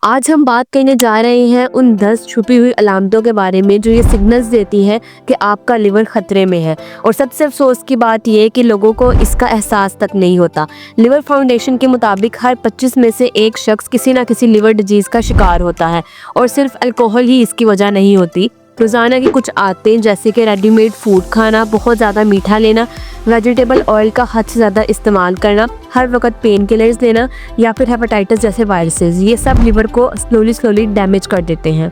आज हम बात करने जा रहे हैं उन 10 छुपी हुई अलामतों के बारे में जो ये सिग्नल्स देती हैं कि आपका लिवर खतरे में है। और सबसे अफसोस की बात यह है कि लोगों को इसका एहसास तक नहीं होता। लिवर फाउंडेशन के मुताबिक हर 25 में से एक शख्स किसी ना किसी लिवर डिजीज़ का शिकार होता है और सिर्फ अल्कोहल ही इसकी वजह नहीं होती। रोज़ाना की कुछ आदतें जैसे कि रेडीमेड फूड खाना, बहुत ज़्यादा मीठा लेना, वेजिटेबल ऑयल का हद से ज़्यादा इस्तेमाल करना, हर वक्त पेन किलर्स लेना या फिर हेपेटाइटिस जैसे वायरसेस, ये सब लिवर को स्लोली डैमेज कर देते हैं।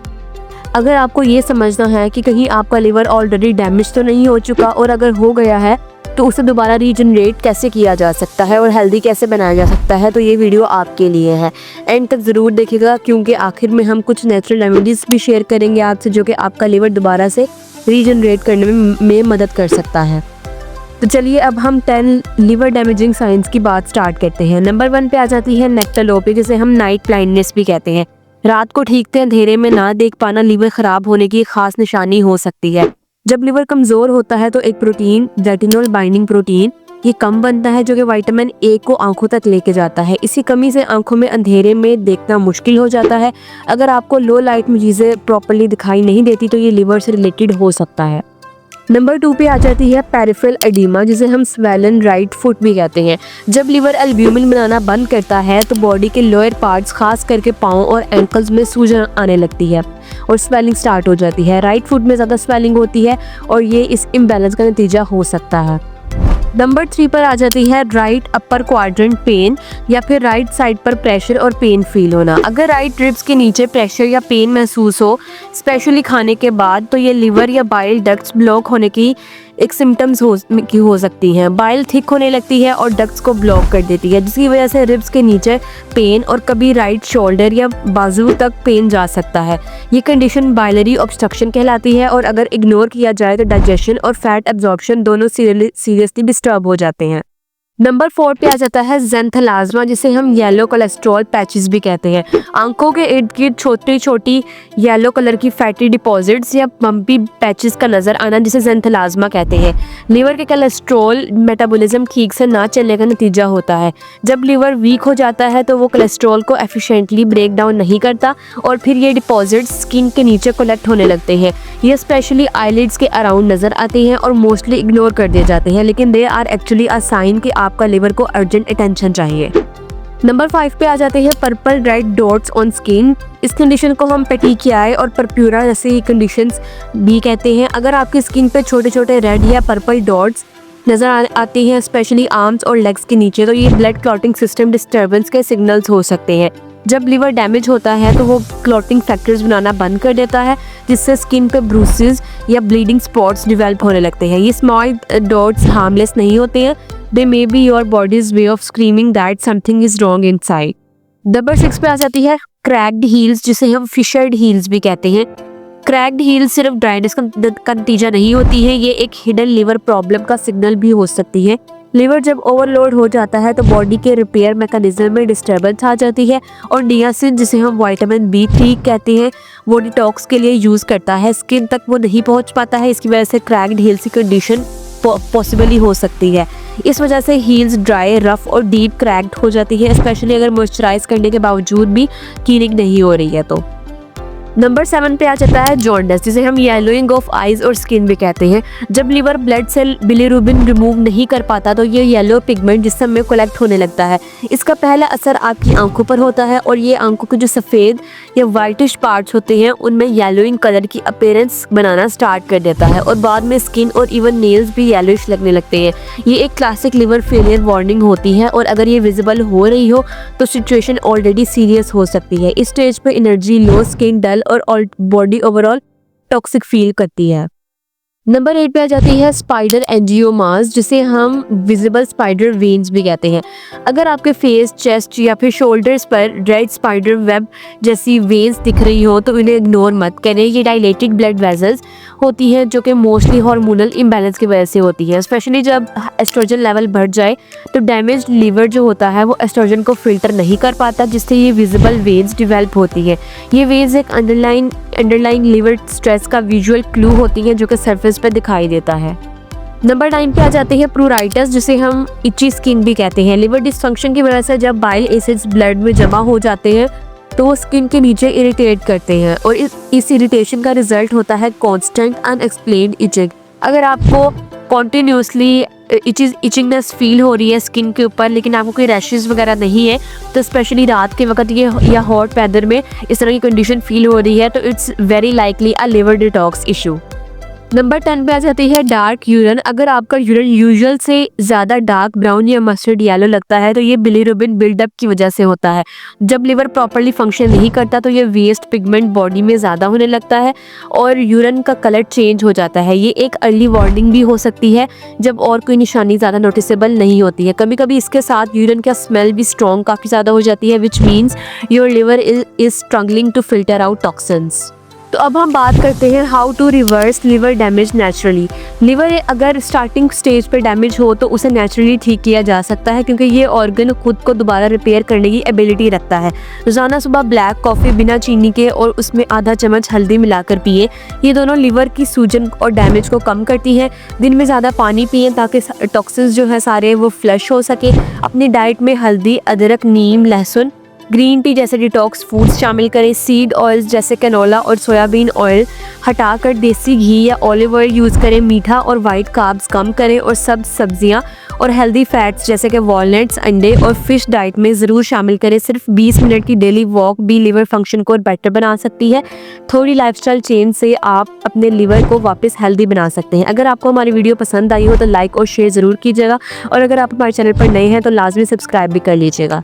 अगर आपको ये समझना है कि कहीं आपका लिवर ऑलरेडी डैमेज तो नहीं हो चुका और अगर हो गया है तो उसे दोबारा रीजनरेट कैसे किया जा सकता है और हेल्दी कैसे बनाया जा सकता है, तो ये वीडियो आपके लिए है। एंड तक ज़रूर देखिएगा क्योंकि आखिर में हम कुछ नेचुरल रेमेडीज़ भी शेयर करेंगे आपसे जो कि आपका लिवर दोबारा से रीजनरेट करने में मदद कर सकता है। तो चलिए अब हम 10 लिवर डैमेजिंग साइंस की बात स्टार्ट करते हैं। नंबर 1 पे आ जाती है नेक्टोलोपी, जिसे हम नाइट ब्लाइंडनेस भी कहते हैं। रात को ठीक से अंधेरे में ना देख पाना लिवर ख़राब होने की खास निशानी हो सकती है। जब लिवर कमज़ोर होता है तो एक प्रोटीन, रेटिनॉल बाइंडिंग प्रोटीन, ये कम बनता है जो कि विटामिन ए को आंखों तक लेके जाता है। इसी कमी से आंखों में अंधेरे में देखना मुश्किल हो जाता है। अगर आपको लो लाइट में चीज़ें प्रॉपर्ली दिखाई नहीं देती तो ये लिवर से रिलेटेड हो सकता है। नंबर 2 पे आ जाती है पेरिफेरल एडिमा, जिसे हम स्वेलन राइट फुट भी कहते हैं। जब लिवर एल्ब्यूमिन बनाना बंद करता है तो बॉडी के लोअर पार्ट्स खास करके पाँव और एंकल्स में सूजन आने लगती है और स्वेलिंग स्टार्ट हो जाती है। राइट फुट में ज़्यादा स्वेलिंग होती है और ये इस इम्बैलेंस का नतीजा हो सकता है। नंबर 3 पर आ जाती है राइट अपर क्वाड्रेंट पेन या फिर राइट साइड पर प्रेशर और पेन फील होना। अगर राइट रिब्स के नीचे प्रेशर या पेन महसूस हो, स्पेशली खाने के बाद, तो ये लिवर या बाइल डक्ट्स ब्लॉक होने की एक सिम्टम्स हो सकती हैं। बाइल थिक होने लगती है और डक्ट्स को ब्लॉक कर देती है, जिसकी वजह से रिब्स के नीचे पेन और कभी राइट शोल्डर या बाजू तक पेन जा सकता है। ये कंडीशन बाइलरी ऑब्स्ट्रक्शन कहलाती है और अगर इग्नोर किया जाए तो डाइजेशन और फैट एब्जॉर्प्शन दोनों सीरियसली डिस्टर्ब हो जाते हैं। नंबर 4 पे आ जाता है ज़ैंथेलाज़्मा, जिसे हम येलो कोलेस्ट्रॉल पैचेस भी कहते हैं। आंखों के इर्द गिर्द छोटी छोटी येलो कलर की फैटी डिपॉजिट्स या बम्पी पैचेस का नज़र आना, जिसे ज़ैंथेलाज़्मा कहते हैं, लिवर के कोलेस्ट्रॉल मेटाबॉलिज्म ठीक से ना चलने का नतीजा होता है। जब लिवर वीक हो जाता है तो वो कोलेस्ट्रॉल को एफिशिएंटली ब्रेक डाउन नहीं करता और फिर ये डिपॉजिट्स स्किन के नीचे कलेक्ट होने लगते हैं। ये स्पेशली आईलिड्स के अराउंड नज़र आते हैं और मोस्टली इग्नोर कर दिए जाते हैं, लेकिन they are actually a sign कि आपका लिवर को अर्जेंट अटेंशन चाहिए। नंबर 5 पे आ जाते हैं purple red dots on skin. इस कंडीशन को हम पेटिकियाई और परप्यूरा जैसी कंडीशंस भी कहते हैं। अगर आपकी स्किन पे छोटे छोटे रेड या पर्पल डॉट्स नज़र आती हैं, स्पेशली आर्म्स और लेग्स के नीचे, तो ये ब्लड क्लॉटिंग सिस्टम डिस्टर्बेंस के सिग्नल्स हो सकते हैं। जब लिवर डैमेज होता है तो वो क्लॉटिंग फैक्टर्स बनाना बंद कर देता है, जिससे स्किन पे ब्रूसेस या ब्लीडिंग स्पॉट्स डेवलप होने लगते हैं। ये स्मॉल डॉट्स हार्मलेस नहीं होते हैं। They may be your body's way of screaming that something is wrong inside. Number 6 पे आ जाती है क्रैक्ड हील्स, जिसे हम फिशर्ड हील्स भी कहते हैं। क्रैक्ड हील्स सिर्फ ड्राइनेस का नतीजा नहीं होती है, ये एक हिडन लिवर प्रॉब्लम का सिग्नल भी हो सकती है। लिवर जब ओवरलोड हो जाता है तो बॉडी के रिपेयर मैकेनिज्म में डिस्टर्बेंस आ जाती है और नियासिन, जिसे हम विटामिन B3 कहते हैं, वो डिटॉक्स के लिए यूज़ करता है। स्किन तक वो नहीं पहुंच पाता है, इसकी वजह से क्रैक्ड हील्स की कंडीशन पॉसिबली हो सकती है। इस वजह से हील्स ड्राई, रफ और डीप क्रैक्ड हो जाती है, स्पेशली अगर मॉइस्चराइज करने के बावजूद भी हीलिंग नहीं हो रही है तो। नंबर 7 पे आ जाता है जॉन्डिस, जिसे हम येलोइंग ऑफ आइज और स्किन भी कहते हैं। जब लिवर ब्लड से बिलीरुबिन रिमूव नहीं कर पाता तो ये येलो पिगमेंट जिस्म में कलेक्ट होने लगता है। इसका पहला असर आपकी आंखों पर होता है और ये आंखों के जो सफ़ेद या वाइटिश पार्ट्स होते हैं उनमें येलोइंग कलर की अपीयरेंस बनाना स्टार्ट कर देता है और बाद में स्किन और इवन नेल्स भी येलोइश लगने लगते हैं। ये एक क्लासिक लिवर फेलियर वार्निंग होती है और अगर ये विजिबल हो रही हो तो सिचुएशन ऑलरेडी सीरियस हो सकती है। इस स्टेज पर एनर्जी लो, स्किन डल और बॉडी ओवरऑल टॉक्सिक फील करती है। नंबर 8 पे आ जाती है स्पाइडर एंजियोमास, जिसे हम विजिबल स्पाइडर वेन्स भी कहते हैं। अगर आपके फेस, चेस्ट या फिर शोल्डर्स पर रेड स्पाइडर वेब जैसी वेन्स दिख रही हो तो इन्हें इग्नोर मत करें। ये डायलेटेड ब्लड वेजल्स होती हैं जो कि मोस्टली हार्मोनल इम्बैलेंस की वजह से होती है। स्पेशली जब एस्ट्रोजन लेवल बढ़ जाए तो डैमेज लिवर जो होता है वो एस्ट्रोजन को फिल्टर नहीं कर पाता, जिससे ये विजिबल वेन्स डिवेल्प होती है। ये वेन्स एक अंडरलाइन लिवर स्ट्रेस का विजुअल क्लू होती हैं जो कि सरफेस पे दिखाई देता है। नंबर 9 पे आ जाते हैं प्रूराइटिस, जिसे हम इची स्किन भी कहते हैं। लिवर डिसफंक्शन की वजह से जब बाइल एसिड्स ब्लड में जमा हो जाते हैं तो वो स्किन के नीचे इरिटेट करते हैं और इस इरिटेशन का रिजल्ट होता है कॉन्स्टेंट अनएक्सप्लेन्ड इचिंग। अगर आपको कॉन्टिन्यूसली इचिंगनेस फील हो रही है स्किन के ऊपर लेकिन आपको कोई रैशेज़ वगैरह नहीं है, तो स्पेशली रात के वक्त ये या हॉट वेदर में इस तरह की कंडीशन फील हो रही है, तो it's very likely a liver detox issue. Number 10 पे आ जाती है डार्क यूरिन। अगर आपका यूरिन यूजुअल से ज़्यादा डार्क ब्राउन या मस्टर्ड येलो लगता है तो ये बिलीरुबिन बिल्डअप की वजह से होता है। जब लिवर प्रॉपर्ली फंक्शन नहीं करता तो ये वेस्ट पिगमेंट बॉडी में ज़्यादा होने लगता है और यूरिन का कलर चेंज हो जाता है। ये एक अर्ली वार्निंग भी हो सकती है जब और कोई निशानी ज़्यादा नोटिसेबल नहीं होती है। कभी कभी इसके साथ यूरिन का स्मेल भी स्ट्रॉन्ग काफ़ी ज़्यादा हो जाती है, which means your liver is struggling to filter out toxins. तो अब हम बात करते हैं how to reverse liver damage naturally. Liver अगर स्टार्टिंग स्टेज पर डैमेज हो तो उसे नेचुरली ठीक किया जा सकता है क्योंकि ये ऑर्गन खुद को दोबारा रिपेयर करने की एबिलिटी रखता है। रोज़ाना सुबह ब्लैक कॉफ़ी बिना चीनी के और उसमें आधा चम्मच हल्दी मिलाकर पिए। ये दोनों लिवर की सूजन और डैमेज को कम करती हैं। दिन में ज़्यादा पानी पिए ताकि टॉक्सिन्स जो है सारे वो फ्लश हो सके। अपनी डाइट में हल्दी, अदरक, नीम, लहसुन, ग्रीन टी जैसे डिटॉक्स फूड्स शामिल करें। सीड ऑयल्स जैसे कैनोला और सोयाबीन ऑयल हटाकर देसी घी या ऑलिव ऑयल यूज़ करें। मीठा और वाइट कार्ब्स कम करें और सब सब्जियां और हेल्दी फैट्स जैसे कि वॉलनट्स, अंडे और फिश डाइट में ज़रूर शामिल करें। सिर्फ 20 मिनट की डेली वॉक भी लिवर फंक्शन को बेटर बना सकती है। थोड़ी लाइफस्टाइल चेंज से आप अपने लिवर को वापस हेल्दी बना सकते हैं। अगर आपको हमारी वीडियो पसंद आई हो तो लाइक और शेयर ज़रूर कीजिएगा और अगर आप हमारे चैनल पर नए हैं तो लाजमी सब्सक्राइब भी कर लीजिएगा।